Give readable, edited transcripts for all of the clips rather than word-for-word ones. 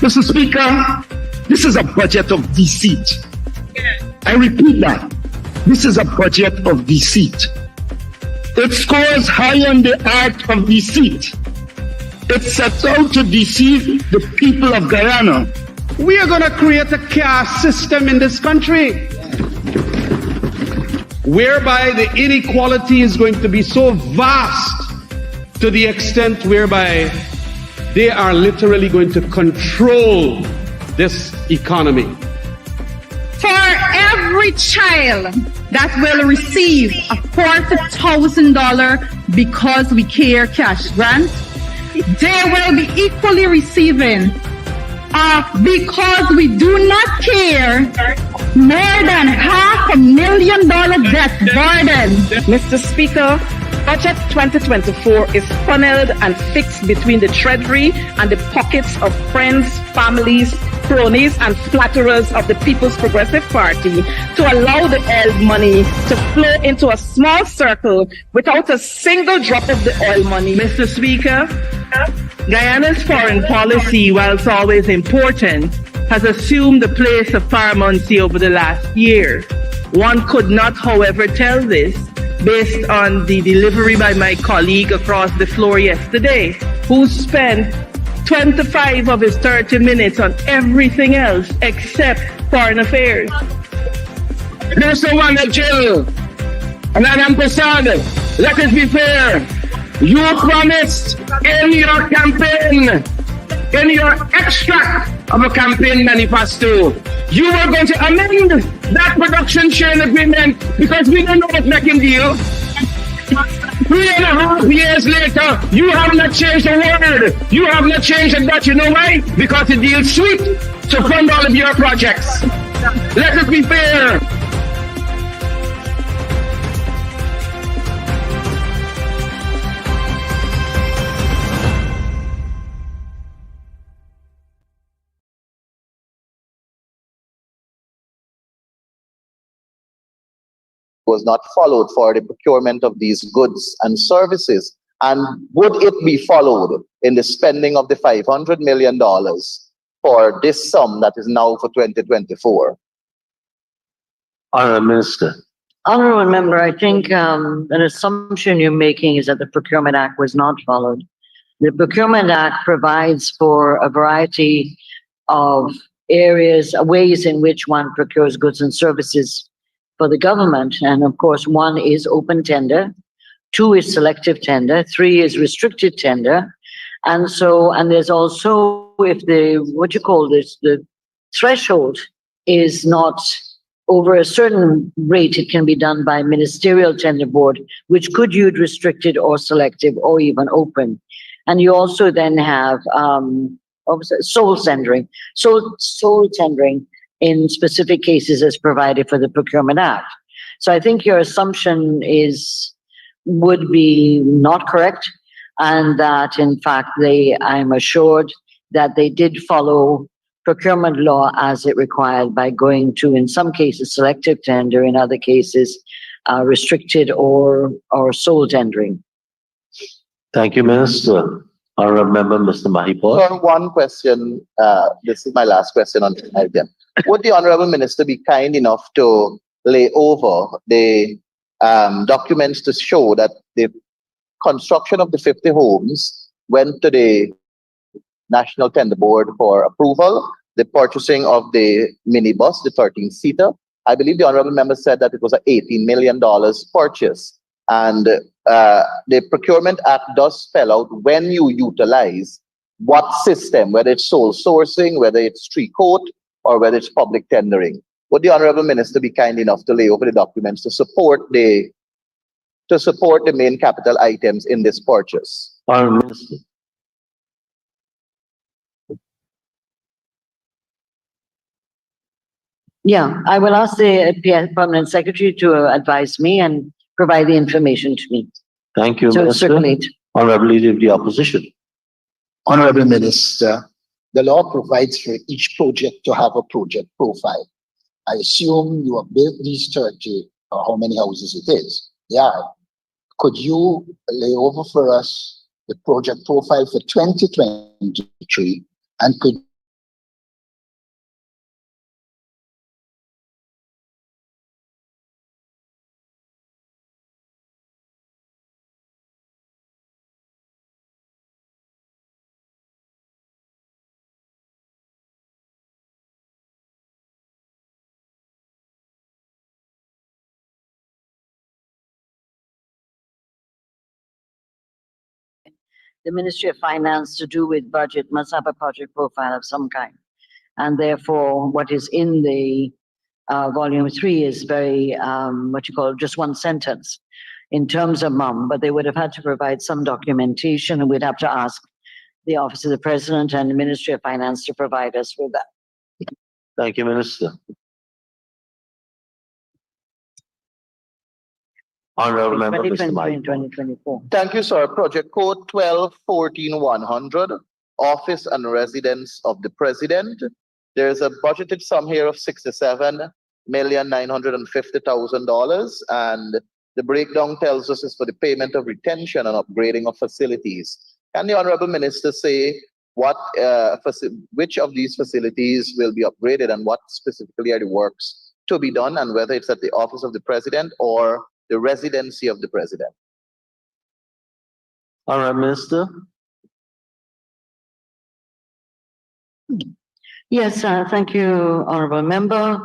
Mr. Speaker, this is a budget of deceit. I repeat that. This is a budget of deceit. It scores high on the art of deceit. It sets out to deceive the people of Guyana. We are going to create a caste system in this country whereby the inequality is going to be so vast to the extent whereby they are literally going to control this economy. For every child that will receive a $40,000 because we care cash grant, they will be equally receiving because we do not care more than $500,000 debt burden. Mr. Speaker, Budget 2024 is funneled and fixed between the treasury and the pockets of friends, families, cronies, and flatterers of the People's Progressive Party to allow the oil money to flow into a small circle without a single drop of the oil money. Mr. Speaker, Guyana's foreign policy, whilst always important, has assumed the place of paramountcy over the last year. One could not, however, tell this based on the delivery by my colleague across the floor yesterday, who spent 25 of his 30 minutes on everything else except foreign affairs. There's someone in jail. And I'm concerned. Let us be fair. You promised in your campaign, in your extract of a campaign manifesto, you were going to amend that production sharing agreement because we don't know what's making deal. 3.5 years later, you have not changed a word. You have not changed a dot. You know why? Because the deal's sweet to fund all of your projects. Let us be fair. Was not followed for the procurement of these goods and services? And would it be followed in the spending of the $500 million for this sum that is now for 2024? Honourable Minister. Honourable Member, I think an assumption you're making is that the Procurement Act was not followed. The Procurement Act provides for a variety of areas, ways in which one procures goods and services for the government. And of course, 1 is open tender, 2 is selective tender, 3 is restricted tender. And there's also, if the threshold is not over a certain rate, it can be done by ministerial tender board, which could use restricted or selective or even open. And you also then have sole tendering. Sole tendering in specific cases as provided for the Procurement Act. So I think your assumption would be not correct, and that in fact I'm assured that they did follow procurement law as it required by going to, in some cases, selective tender, in other cases, restricted or sole tendering. Thank you, Minister. Honourable Member, Mr. Mahipur. So one question, this is my last question on the item. Would the Honourable Minister be kind enough to lay over the documents to show that the construction of the 50 homes went to the National Tender Board for approval, the purchasing of the minibus, the 13-seater? I believe the Honourable Member said that it was an $18 million purchase. And the Procurement Act does spell out when you utilize what system, whether it's sole sourcing, whether it's three-coat, or whether it's public tendering. Would the Honourable Minister be kind enough to lay over the documents to support the main capital items in this purchase? Honourable Minister. Yeah, I will ask the Permanent Secretary to advise me and provide the information to me. Thank you, So Minister. circulate. Honourable Leader of the Opposition. Honourable Minister, the law provides for each project to have a project profile. I assume you have built these 30, or how many houses it is. Yeah. Could you lay over for us the project profile for 2023? And could the Ministry of Finance to do with budget must have a project profile of some kind. And therefore, what is in the volume 3 is very, what you call just one sentence in terms of MUM, but they would have had to provide some documentation, and we'd have to ask the Office of the President and the Ministry of Finance to provide us with that. Thank you, Minister. Honorable Member, Mr. 2023 and Mahipo. 2024. Thank you, sir. Project code 12-14-100, Office and Residence of the President. There is a budgeted sum here of $67,950,000, and the breakdown tells us it's for the payment of retention and upgrading of facilities. Can the Honorable Minister say what, which of these facilities will be upgraded and what specifically are the works to be done, and whether it's at the Office of the President or the residency of the President? Honorable Minister. Yes, thank you, Honorable Member.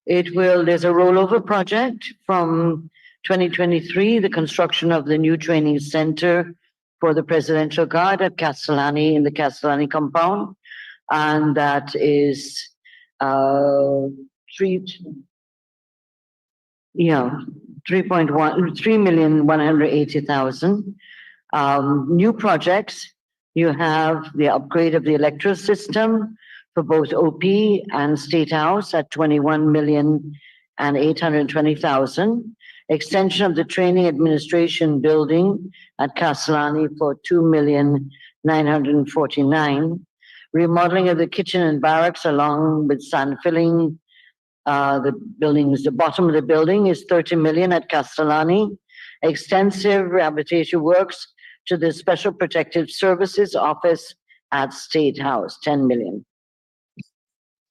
There's a rollover project from 2023, the construction of the new training center for the Presidential Guard at Castellani in the Castellani compound. And that is 3,180,000. New projects, you have the upgrade of the electoral system for both OP and State House at 21,820,000. Extension of the training administration building at Castellani for 2,949,000. Remodeling of the kitchen and barracks along with sand filling the buildings. The bottom of the building is 30 million at Castellani. Extensive rehabilitation works to the Special Protective Services Office at State House, 10 million.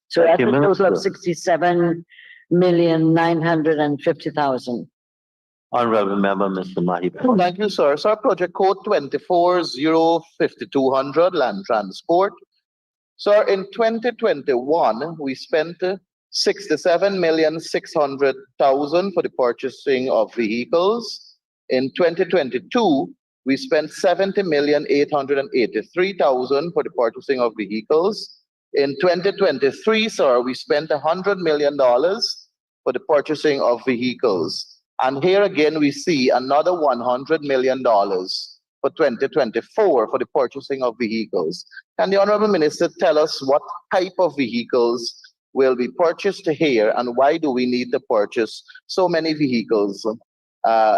So that's a total of 67,950,000. Honorable Member, Mr. Mahipo. Thank you, sir. Sir, project code 24-05200, land transport. Sir, in 2021, we spent 67,600,000 for the purchasing of vehicles. In 2022, we spent 70,883,000 for the purchasing of vehicles. In 2023, sir, we spent $100 million for the purchasing of vehicles. And here again, we see another $100 million for 2024 for the purchasing of vehicles. Can the Honorable Minister tell us what type of vehicles will be purchased here, and why do we need to purchase so many vehicles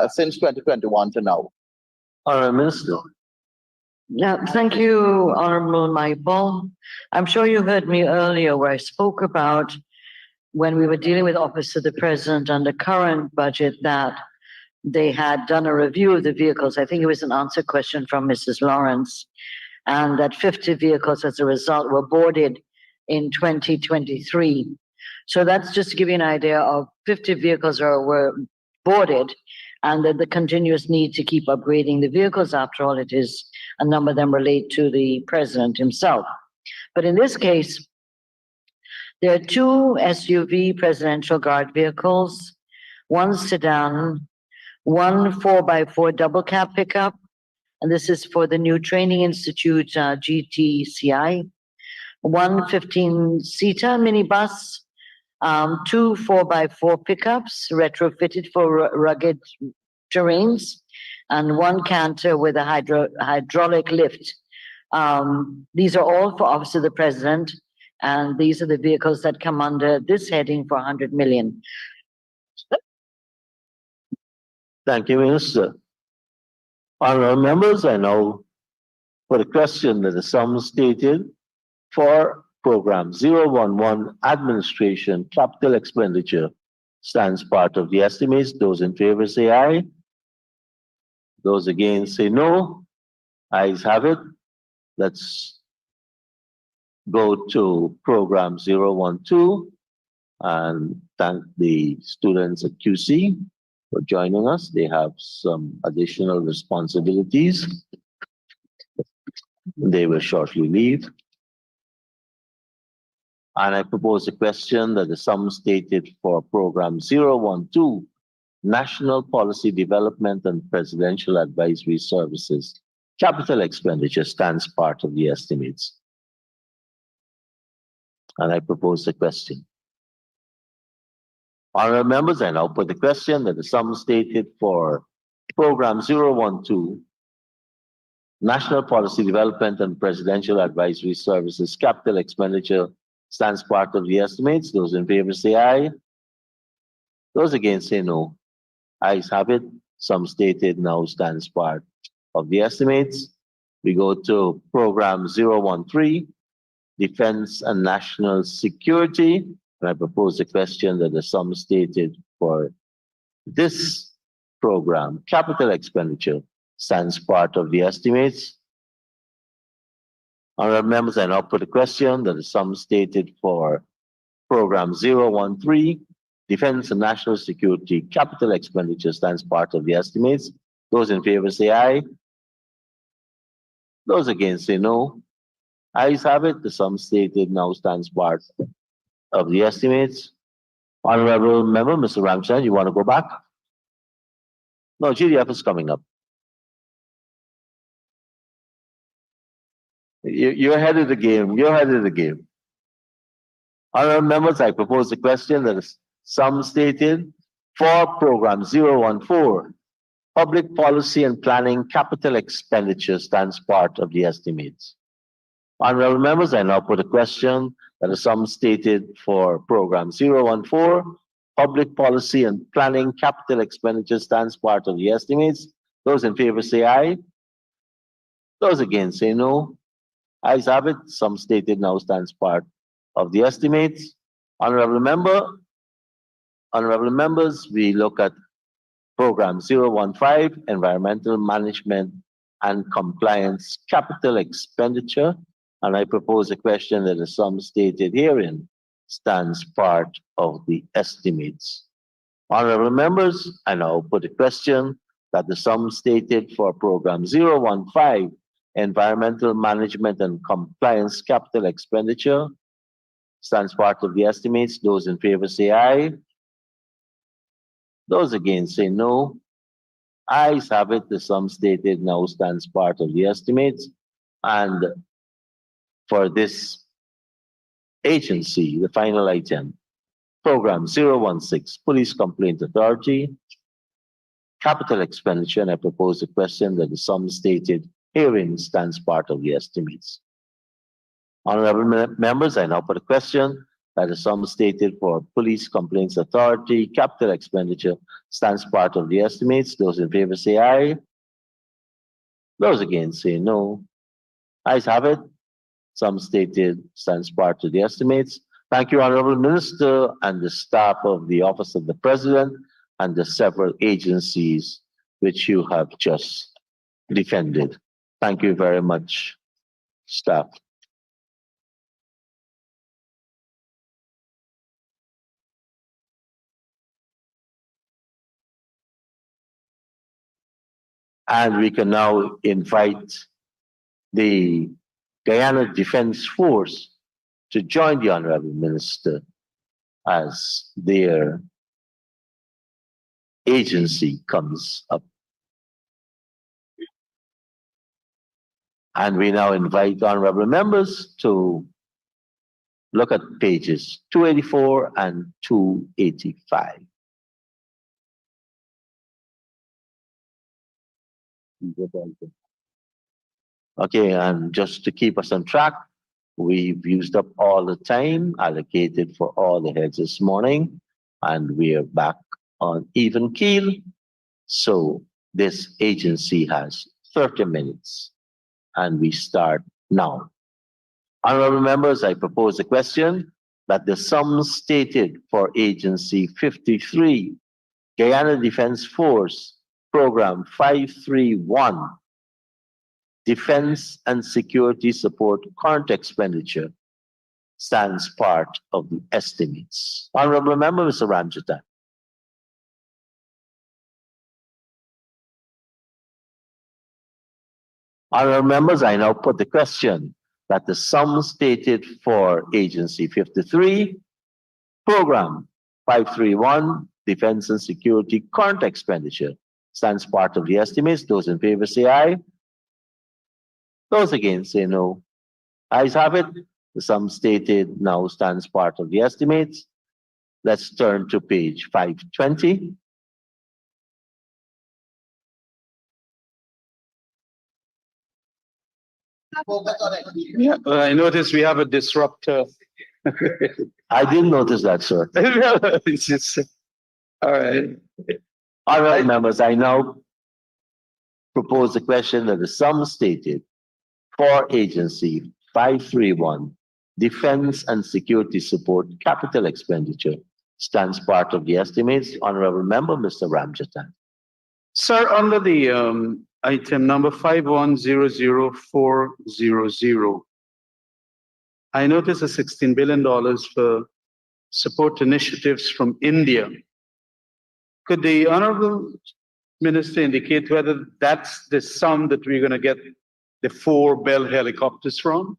since 2021 to now? Honorable Minister. Yeah, thank you, Honorable Mahipo. I'm sure you heard me earlier where I spoke about when we were dealing with Office of the President and the current budget that they had done a review of the vehicles. I think it was an answer question from Mrs. Lawrence, and that 50 vehicles as a result were boarded in 2023. So that's just to give you an idea of 50 vehicles were boarded, and that the continuous need to keep upgrading the vehicles. After all, it is a number of them relate to the President himself. But in this case, there are 2 SUV Presidential Guard vehicles, 1 sedan, 1 4x4 double cab pickup, and this is for the new Training Institute GTCI, 1 15-seater minibus, 2 4x4 pickups retrofitted for rugged terrains, and 1 canter with a hydraulic lift. These are all for Office of the President, and these are the vehicles that come under this heading for 100 million. Thank you, Minister. Honorable members, I now put a question that the sum stated for Program 011 Administration Capital Expenditure stands part of the estimates. Those in favor say aye. Those against say no. Ayes have it. Let's go to Program 012 and thank the students at QC for joining us. They have some additional responsibilities. They will shortly leave. And I propose a question that the sum stated for Program 012, National Policy Development and Presidential Advisory Services, capital expenditure stands part of the estimates. And I propose the question. Honourable members, I now put the question that the sum stated for Program 012, National Policy Development and Presidential Advisory Services capital expenditure stands part of the estimates. Those in favor say aye. Those against say no. Ayes have it. Sum stated now stands part of the estimates. We go to Program 013, Defense and National Security. And I propose the question that the sum stated for this program, capital expenditure, stands part of the estimates. Honourable members, I now put a question that the sum stated for Program 013, Defense and National Security capital expenditure stands part of the estimates. Those in favor say aye. Those against say no. Ayes have it. The sum stated now stands part of the estimates. Honourable member, Mr. Ramchan, you want to go back? No, GDF is coming up. You're ahead of the game. You're ahead of the game. Honourable members, I propose the question that is sum stated for Program 014, Public Policy and Planning capital expenditure stands part of the estimates. Honourable members, I now put a question that the sum stated for Program 014, Public Policy and Planning capital expenditure stands part of the estimates. Those in favor say aye. Those against say no. Ayes have it. Sum stated now stands part of the estimates. Honourable members, we look at Program 015, Environmental Management and Compliance capital expenditure. And I propose a question that the sum stated herein stands part of the estimates. Honourable members, I now put a question that the sum stated for Program 015, Environmental Management and Compliance capital expenditure stands part of the estimates. Those in favor say aye. Those against say no. Ayes have it. The sum stated now stands part of the estimates. And for this agency, the final item, Program 016, Police Complaint Authority, capital expenditure, and I propose a question that the sum stated herein stands part of the estimates. Honourable members, I now put a question that the sum stated for Police Complaints Authority capital expenditure stands part of the estimates. Those in favor say aye. Those against say no. Ayes have it. Sum stated stands part of the estimates. Thank you, Honourable Minister, and the staff of the Office of the President and the several agencies which you have just defended. Thank you very much, staff. And we can now invite the Guyana Defense Force to join the Honourable Minister as their agency comes up. And we now invite honourable members to look at pages 284 and 285. Okay, and just to keep us on track, we've used up all the time allocated for all the heads this morning, and we are back on even keel. So this agency has 30 minutes, and we start now. Honourable members, I propose a question that the sum stated for Agency 53, Guyana Defense Force, Program 531, Defense and Security Support current expenditure stands part of the estimates. Honourable Member, Mr. Ramjatan. Honourable members, I now put the question that the sum stated for Agency 53, Program 531, Defense and Security current expenditure stands part of the estimates. Those in favor say aye. Those against say no. Ayes have it. The sum stated now stands part of the estimates. Let's turn to page 520. Yeah, I notice we have a disruptor. I didn't notice that, sir. It's just, all right. All right, members, I now propose the question that the sum stated for Agency 531, Defense and Security Support Capital Expenditure, stands part of the estimates. Honorable Member, Mr. Ramjatan. Sir, under the item number 5100400, I notice a $16 billion for support initiatives from India. Could the Honorable Minister indicate whether that's the sum that we're going to get the 4 Bell helicopters from?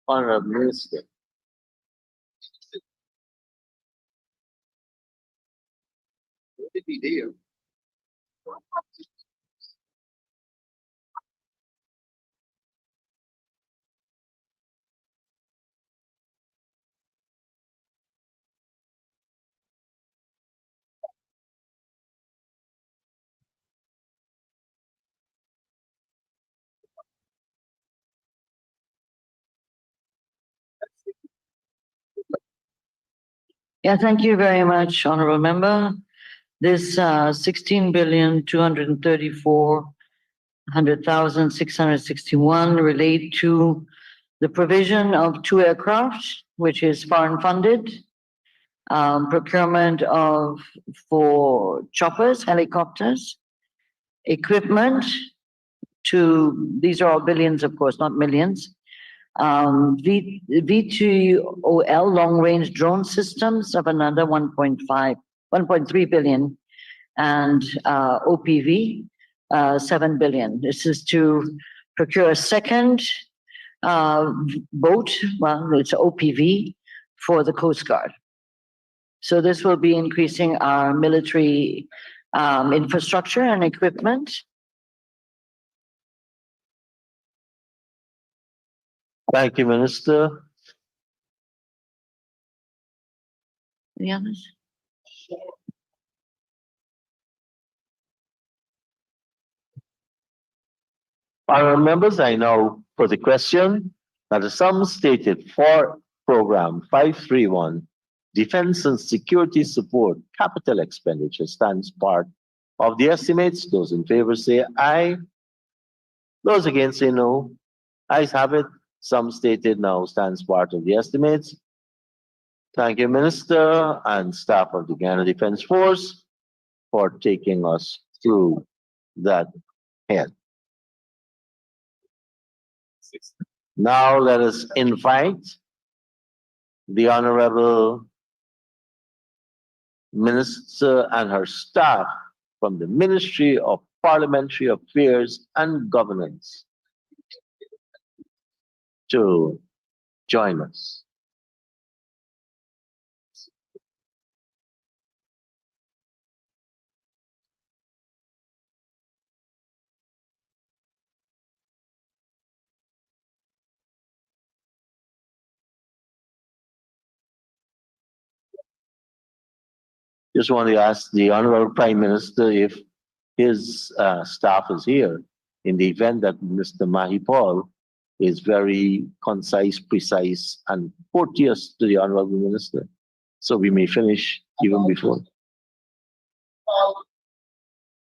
Honorable Minister. Yeah, thank you very much, Honorable Member. This 16,234,100,661 relate to the provision of 2 aircraft, which is foreign funded, procurement of for choppers, helicopters, equipment these are all billions, of course, not millions. V2OL long range drone systems of another 1.3 billion, and OPV 7 billion. This is to procure a second boat, well, it's OPV for the Coast Guard. So this will be increasing our military infrastructure and equipment. Thank you, Minister. Any others? Honorable members, I now put the question that the sum stated for Program 531, Defense and Security Support Capital Expenditure, stands part of the estimates. Those in favor say aye. Those against say no. Ayes have it. Sum stated now stands part of the estimates. Thank you, Minister and staff of the Guyana Defense Force, for taking us through that head. Now let us invite the Honorable Minister and her staff from the Ministry of Parliamentary Affairs and Governance to join us. Just want to ask the Honorable Prime Minister if his staff is here in the event that Mr. Mahipal is very concise, precise, and courteous to the Honorable Minister. So we may finish even before.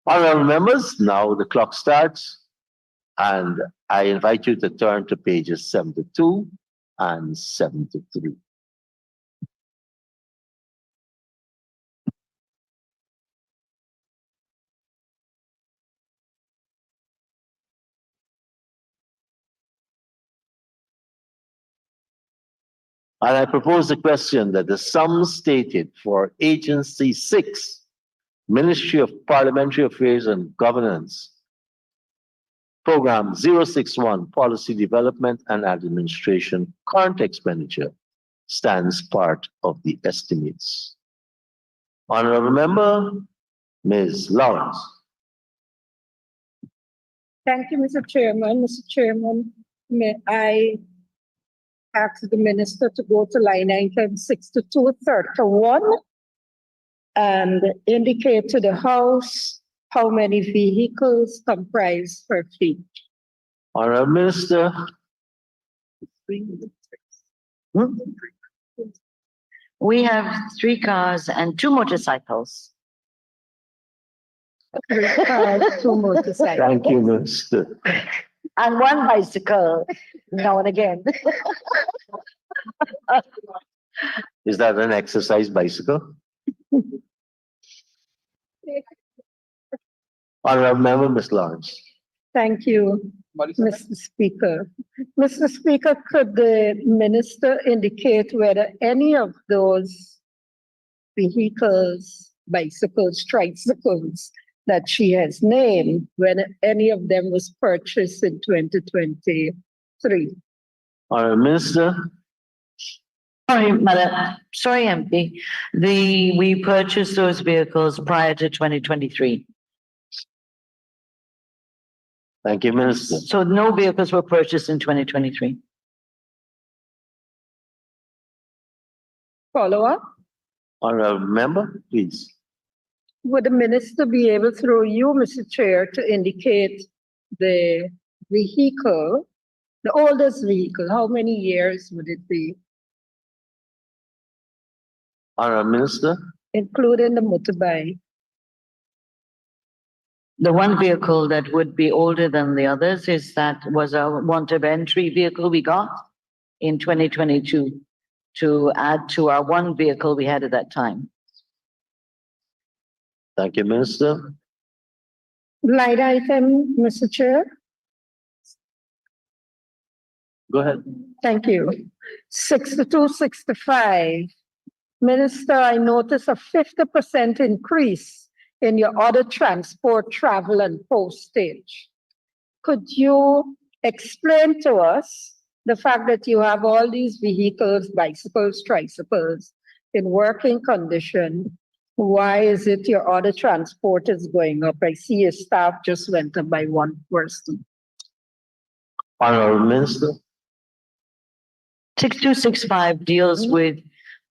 Honorable members, now the clock starts, and I invite you to turn to pages 72 and 73. And I propose the question that the sum stated for Agency 6, Ministry of Parliamentary Affairs and Governance, Program 061, Policy Development and Administration, current expenditure, stands part of the estimates. Honorable Member, Ms. Lawrence. Thank you, Mr. Chairman. Mr. Chairman, may I ask the minister to go to line item 6231 and indicate to the House how many vehicles comprise per fleet? Honorable Minister. We have 3 cars and 2 motorcycles. 3 cars, 2 motorcycles. Thank you, Minister. And 1 bicycle, now and again. Is that an exercise bicycle? Honorable Member, Ms. Lawrence. Thank you, Mr. Speaker. Mr. Speaker, could the minister indicate whether any of those vehicles, bicycles, tricycles that she has named, when any of them was purchased in 2023? Honorable Minister. Sorry, MP. We purchased those vehicles prior to 2023. Thank you, Minister. So no vehicles were purchased in 2023. Follow up? Honorable Member, please. Would the minister be able, through you, Mr. Chair, to indicate the vehicle, the oldest vehicle, how many years would it be, Honorable Minister. including the motorbike? The one vehicle that would be older than the others was a want of entry vehicle we got in 2022 to add to our 1 vehicle we had at that time. Thank you, Minister. Line item, Mr. Chair. Go ahead. Thank you. 6265. Minister, I notice a 50% increase in your other transport, travel, and postage. Could you explain to us the fact that you have all these vehicles, bicycles, tricycles in working condition? Why is it your other transport is going up? I see your staff just went up by 1 person. Honorable Minister. 6265 deals with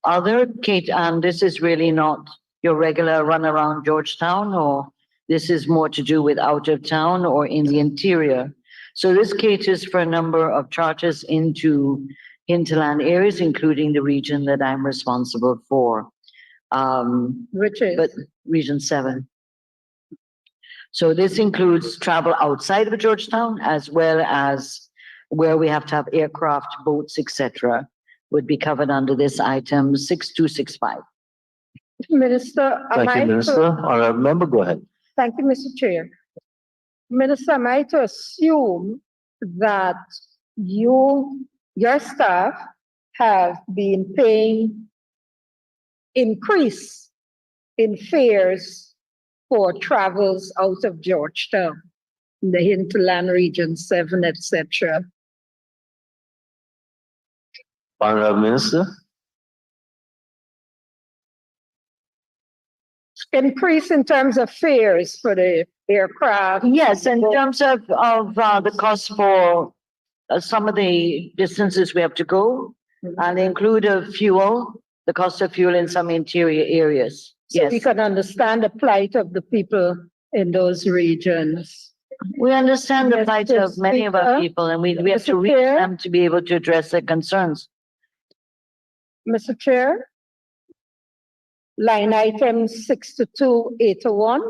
other, Kate, and this is really not your regular run around Georgetown, or this is more to do with out of town or in the interior. So this caters for a number of charters into hinterland areas, including the region that I'm responsible for. Which is? But Region 7. So this includes travel outside of Georgetown, as well as where we have to have aircraft, boats, etc., would be covered under this item 6265. Minister, Thank you, Minister. Honorable Member, go ahead. Thank you, Mr. Chair. Minister, am I to assume that your staff have been paying increase in fares for travels out of Georgetown, in the hinterland region 7, etc.? Honorable Minister. Increase in terms of fares for the aircraft? Yes, in terms of the cost for some of the distances we have to go, and include fuel, the cost of fuel in some interior areas. So we Yes, can understand the plight of the people in those regions. we understand the Yes, plight Mr. of many of our Speaker. people, and we have to Mr. reach Chair. them to be able to address their concerns. Mr. Chair, line item 62801,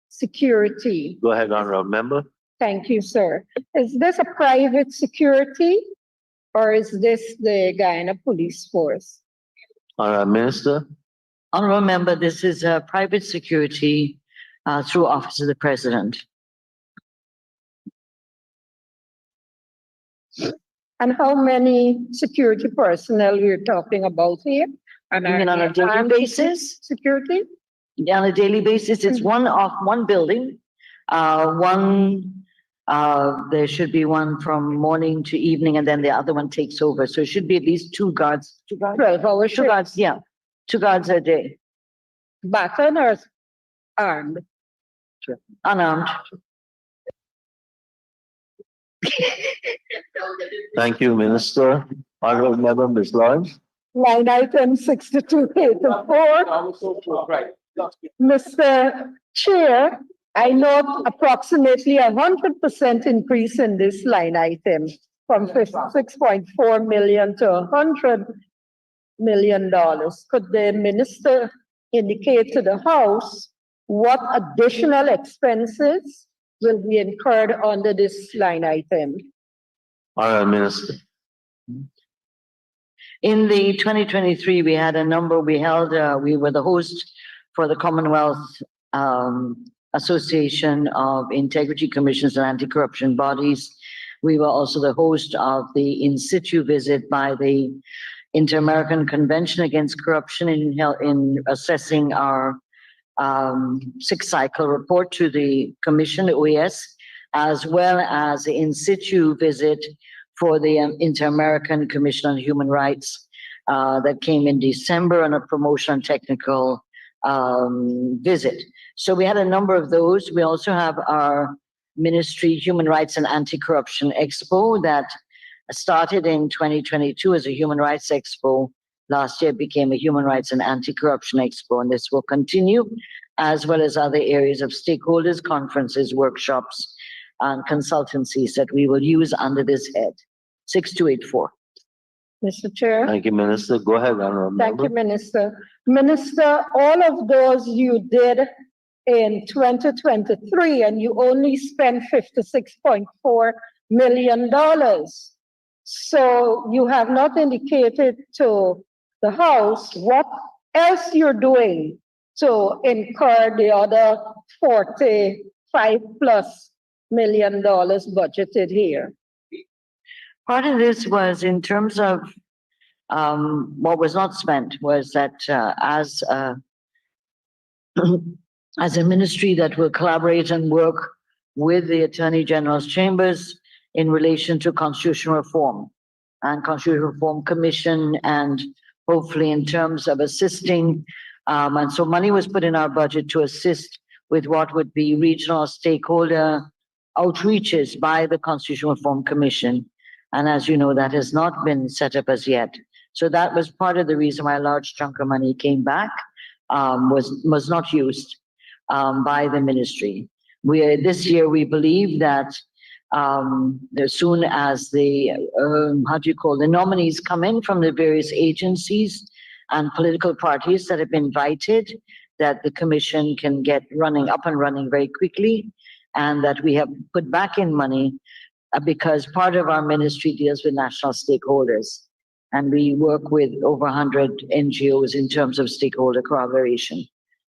security. Go ahead, Honorable Member. Thank you, sir. Is this a private security or is this the Guyana Police Force? Honorable Minister. Honorable Member, this is a private security through Office of the President. And how many security personnel we're talking about here? And You mean on a daily armed basis? Security? On a daily basis, it's one building. There should be one from morning to evening, and then the other one takes over. So it should be at least 2 guards. 12-hour Two guards, yeah. 2 guards a day, Baton or armed? unarmed. Thank you, Minister. Honorable Member, Ms. Lawrence. Line item 6284. Mr. Chair, I note approximately 100% increase in this line item from 6.4 million to $100 million. Could the minister indicate to the House what additional expenses will be incurred under this line item? Honorable Minister. In the 2023, we had a number, we were the host for the Commonwealth Association of Integrity Commissions and Anti-Corruption Bodies. We were also the host of the in situ visit by the Inter-American Convention Against Corruption in assessing our sixth cycle report to the Commission, the OAS, as well as the in situ visit for the Inter-American Commission on Human Rights that came in December on a promotion and technical visit. So we had a number of those. We also have our Ministry Human Rights and Anti-Corruption Expo that started in 2022 as a Human Rights Expo. Last year became a Human Rights and Anti-Corruption Expo, and this will continue, as well as other areas of stakeholders, conferences, workshops, and consultancies that we will use under this head. 6284. Mr. Chair. Thank you, Minister. Go ahead, Honorable Thank Member. you, Minister. Minister, all of those you did in 2023, and you only spent $56.4 million. So you have not indicated to the House what else you're doing to incur the other $45+ million budgeted here. Part of this was in terms of what was not spent was that as a ministry that will collaborate and work with the Attorney General's chambers in relation to constitutional reform and Constitutional Reform Commission, and hopefully in terms of assisting. And so money was put in our budget to assist with what would be regional stakeholder outreaches by the Constitutional Reform Commission. And as you know, that has not been set up as yet. So that was part of the reason why a large chunk of money came back, was not used by the ministry. This year, we believe that as soon as the, the nominees come in from the various agencies and political parties that have been invited, that the commission can get up and running very quickly, and that we have put back in money because part of our ministry deals with national stakeholders, and we work with over 100 NGOs in terms of stakeholder collaboration.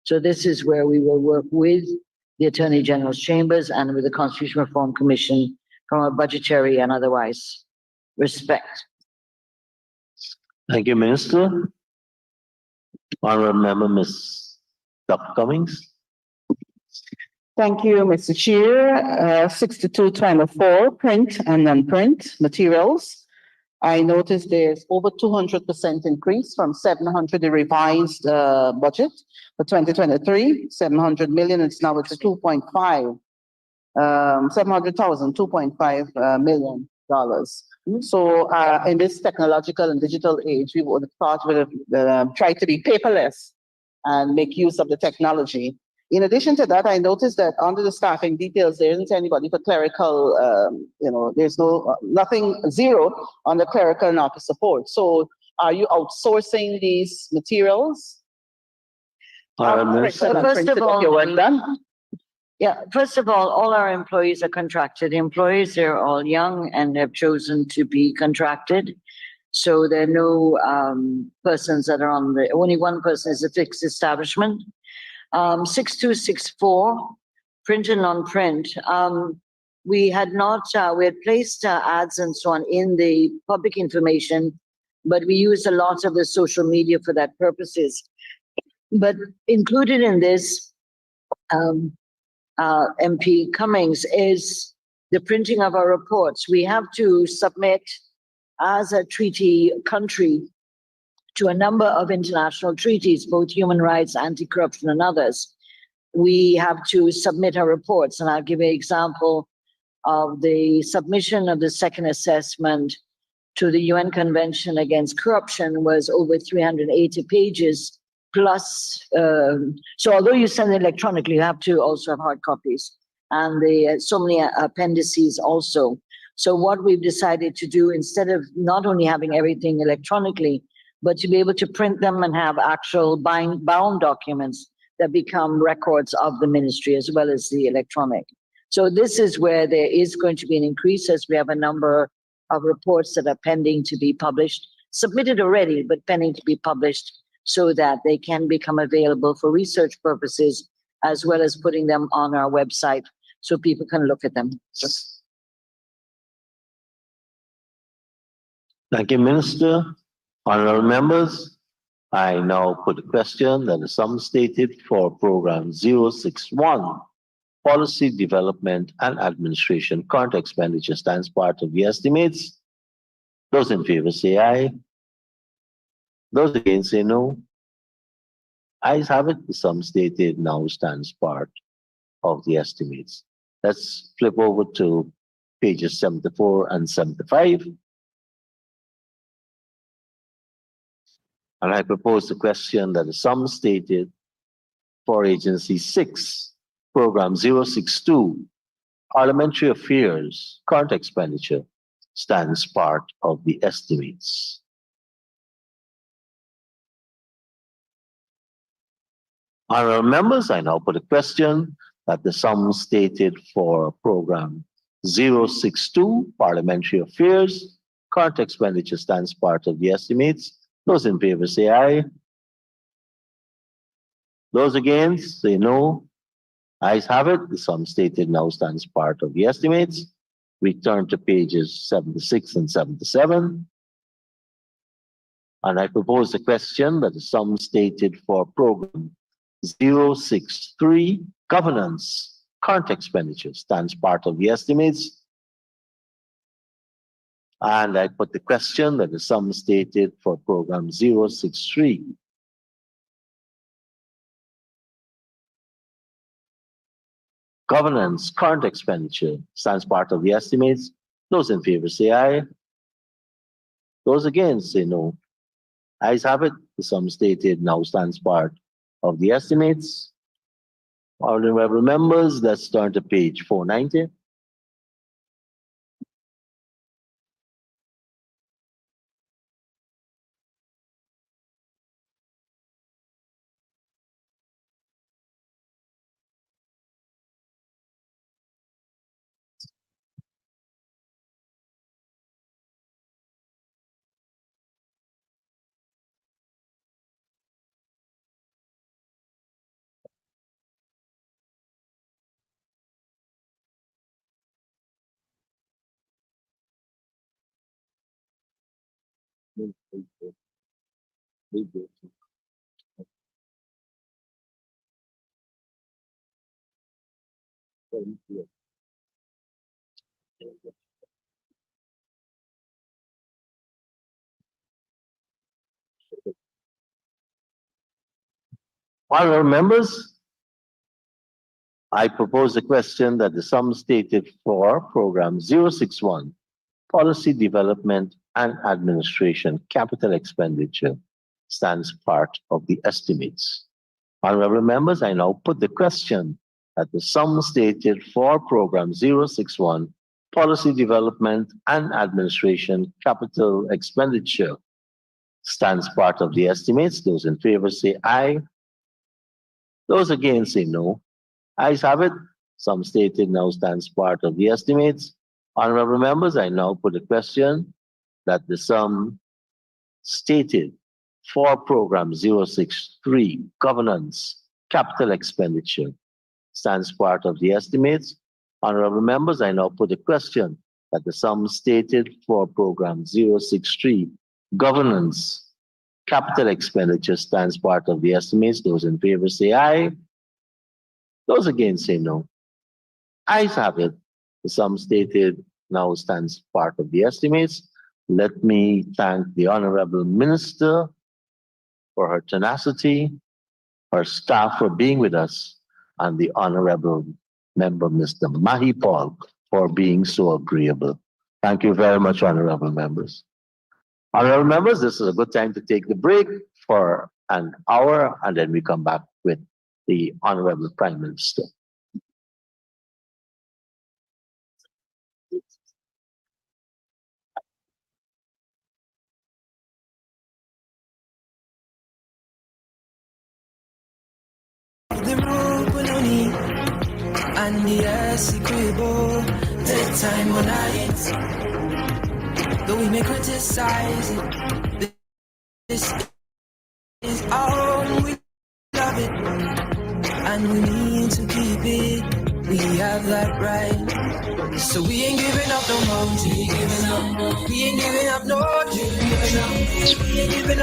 So this is where we will work with the Attorney General's chambers and with the Constitutional Reform Commission from a budgetary and otherwise respect. Thank you, Minister. Honorable Member, Ms. Dr. Cummings. Thank you, Mr. Chair. 6224, print and non-print materials. I noticed there's over 200% increase from 700, the revised budget for 2023, 700 million, it's now it's 2.5, 700,000, $2.5 million. So in this technological and digital age, we would have thought we would have tried to be paperless and make use of the technology. In addition to that, I noticed that under the staffing details, there isn't anybody for clerical, there's nothing, zero on the clerical and office support. So are you outsourcing these materials? First of all our employees are contracted employees. They're all young and have chosen to be contracted. So there are no persons that are only one person is a fixed establishment. 6264, print and non-print. We had placed ads and so on in the public information, but we used a lot of the social media for that purposes. But included in this, MP Cummings, is the printing of our reports. We have to submit as a treaty country to a number of international treaties, both human rights, anti-corruption, and others. We have to submit our reports, and I'll give you an example. of the submission of the second assessment to the UN Convention Against Corruption was over 380 pages plus. So although you send it electronically, you have to also have hard copies, and so many appendices also. So what we've decided to do, instead of not only having everything electronically, but to be able to print them and have actual bound documents that become records of the ministry as well as the electronic. So this is where there is going to be an increase, as we have a number of reports that are pending to be published, submitted already, but pending to be published so that they can become available for research purposes, as well as putting them on our website so people can look at them. Thank you, Minister. Honorable members, I now put a question that the sum stated for program 061, Policy Development and Administration, current expenditure stands part of the estimates. Those in favor say aye. Those against say no. Ayes have it. The sum stated now stands part of the estimates. Let's flip over to pages 74 and 75. And I propose the question that the sum stated for Agency 6, Program 062, Parliamentary Affairs, current expenditure, stands part of the estimates. Honorable members, I now put a question that the sum stated for Program 062, Parliamentary Affairs, current expenditure stands part of the estimates. Those in favor say aye. Those against say no. Ayes have it. The sum stated now stands part of the estimates. We turn to pages 76 and 77. And I propose the question that the sum stated for program 063, governance, current expenditure stands part of the estimates. And I put the question that the sum stated for program 063, governance, current expenditure stands part of the estimates. Those in favor say aye. Those against say no. Ayes have it. The sum stated now stands part of the estimates. Honorable members, let's turn to page 490. Honorable members, I propose the question that the sum stated for program 061, policy development and administration, capital expenditure, stands part of the estimates. Honorable members, I now put the question that the sum stated for program 061, policy development and administration, capital expenditure, stands part of the estimates. Those in favor say aye. Those against say no. Ayes have it. Sum stated now stands part of the estimates. Honorable members, I now put a question that the sum stated for program 063, governance, capital expenditure, stands part of the estimates. Honorable members, I now put a question that the sum stated for program 063, governance, capital expenditure, stands part of the estimates. Those in favor say aye. Those against say no. Ayes have it. The sum stated now stands part of the estimates. Let me thank the Honorable Minister for her tenacity, her staff for being with us, and the Honorable Member, Mr. Mahi Paul, for being so agreeable. Thank you very much, honorable members. Honorable members, this is a good time to take the break for an hour, and then we come back with the Honorable Prime Minister. And the execrable, the time when though we may criticize it, this is our own, we love it, and we need to keep it, we have that right, so we ain't giving up no more, we ain't giving up no,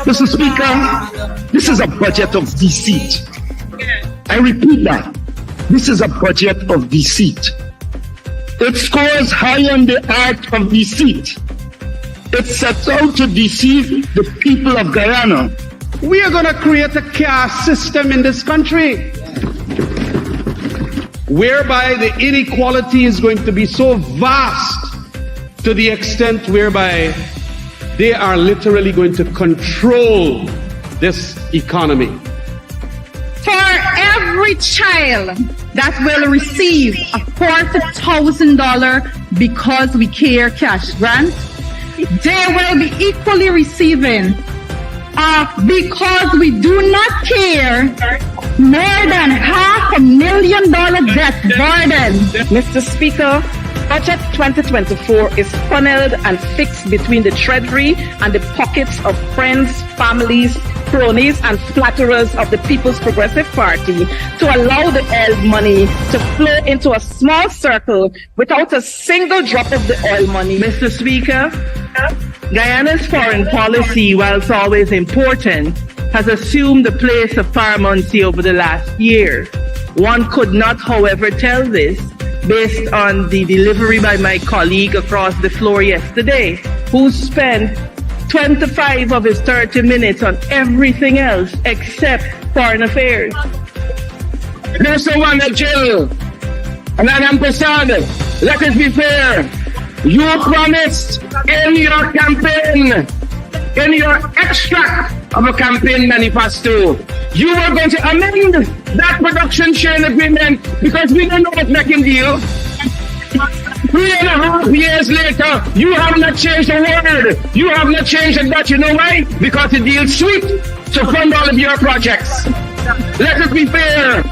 Mr. Speaker, this is a budget of deceit. I repeat that. This is a budget of deceit. It scores high on the art of deceit. It sets out to deceive the people of Guyana. We are going to create a caste system in this country whereby the inequality is going to be so vast to the extent whereby they are literally going to control this economy. For every child that will receive a $40,000 because we care cash grant, they will be equally receiving because we do not care more than $500,000 debt burden. Mr. Speaker, Budget 2024 is funneled and fixed between the treasury and the pockets of friends, families, cronies, and flatterers of the People's Progressive Party to allow the oil money to flow into a small circle without a single drop of the oil money. Mr. Speaker, Guyana's foreign policy, whilst always important, has assumed the place of paramountcy over the last year. One could not, however, tell this based on the delivery by my colleague across the floor yesterday, who spent 25 of his 30 minutes on everything else except foreign affairs. There's someone in jail. And I'm concerned. Let us be fair. You promised in your campaign, in your extract of a campaign manifesto, you were going to amend that production sharing agreement because we don't know what's making deal. 3.5 years later, you have not changed a word. You have not changed a dot. You know why? Because the deal's sweet to fund all of your projects. Let us be fair.